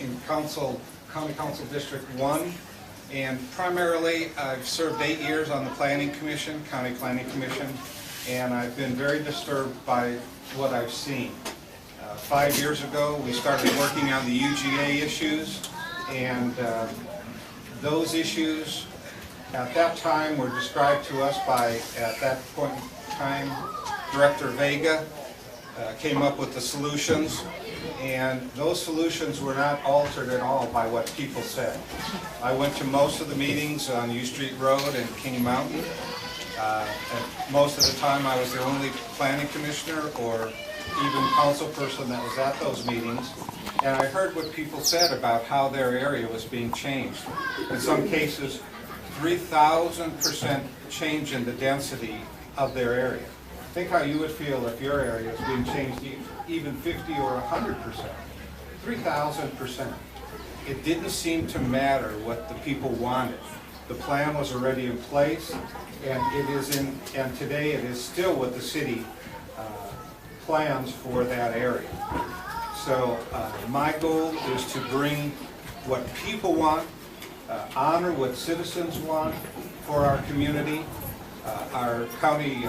in County Council District 1, and primarily I've served 8 years on the Planning Commission, County Planning Commission, and I've been very disturbed by what I've seen. 5 years ago, we started working on the UGA issues, and those issues at that time were described to us by, at that point in time, Director Vega came up with the solutions, and those solutions were not altered at all by what people said. I went to most of the meetings on U Street Road and King Mountain. And most of the time I was the only planning commissioner or even council person that was at those meetings, and I heard what people said about how their area was being changed. In some cases, 3,000% change in the density of their area. Think how you would feel if your area is being changed even 50 or 100%. 3,000%. It didn't seem to matter what the people wanted. The plan was already in place, and today it is still what the city plans for that area. So my goal is to bring what people want, honor what citizens want for our community. Our county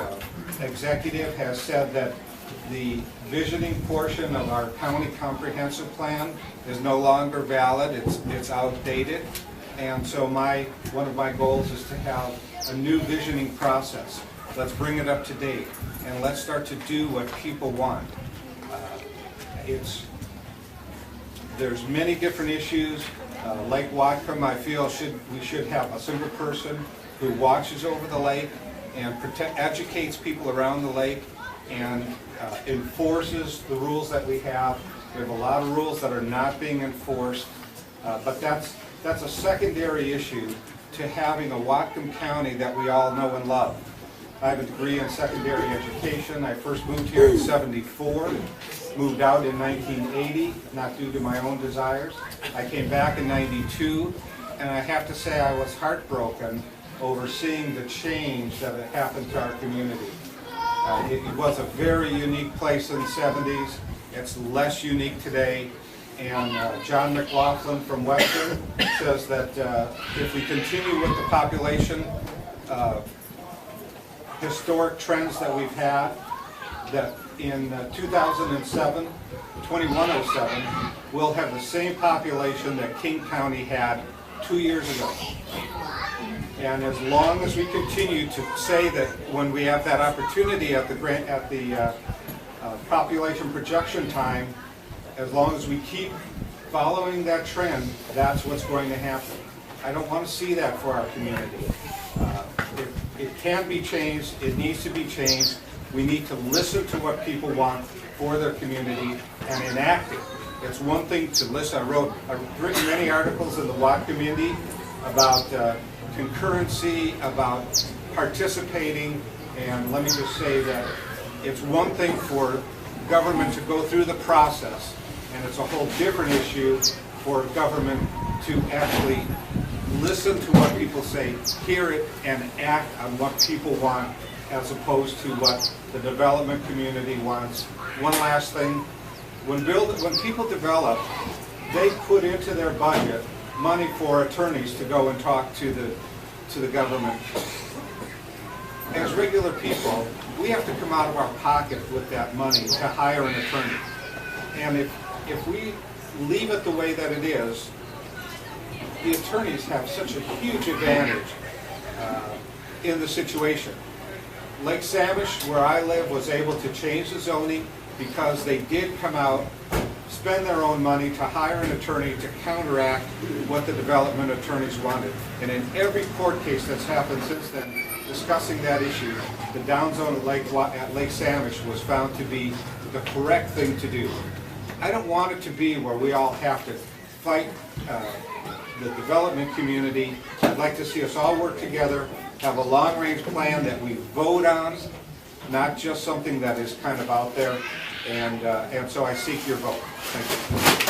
executive has said that the visioning portion of our county comprehensive plan is no longer valid, it's outdated. And so one of my goals is to have a new visioning process. Let's bring it up to date, and let's start to do what people want. There's many different issues. Lake Whatcom, I feel we should have a single person who watches over the lake and educates people around the lake and enforces the rules that we have. We have a lot of rules that are not being enforced, but that's a secondary issue to having a Whatcom County that we all know and love. I have a degree in secondary education. I first moved here in '74, moved out in 1980, not due to my own desires. I came back in '92, and I have to say I was heartbroken over seeing the change that had happened to our community. It was a very unique place in the '70s. It's less unique today. And John McLaughlin from Western says that if we continue with the population historic trends that we've had, that in 2007, 2107, we'll have the same population that King County had 2 years ago. And as long as we continue to say that when we have that opportunity at the population projection time, as long as we keep following that trend, that's what's going to happen. I don't want to see that for our community. It can be changed. It needs to be changed. We need to listen to what people want for their community and enact it. It's one thing to listen. I've written many articles in the Watt community about concurrency, about participating, and let me just say that it's one thing for government to go through the process, and it's a whole different issue for government to actually listen to what people say, hear it, and act on what people want as opposed to what the development community wants. One last thing, when people develop, they put into their budget money for attorneys to go and talk to the government. As regular people, we have to come out of our pocket with that money to hire an attorney. And if we leave it the way that it is, the attorneys have such a huge advantage in the situation. Lake Samish, where I live, was able to change the zoning because they did come out, spend their own money to hire an attorney to counteract what the development attorneys wanted. And in every court case that's happened since then, discussing that issue, the downzone at Lake Samish was found to be the correct thing to do. I don't want it to be where we all have to fight the development community. I'd like to see us all work together, have a long-range plan that we vote on, not just something that is kind of out there, and so I seek your vote. Thank you.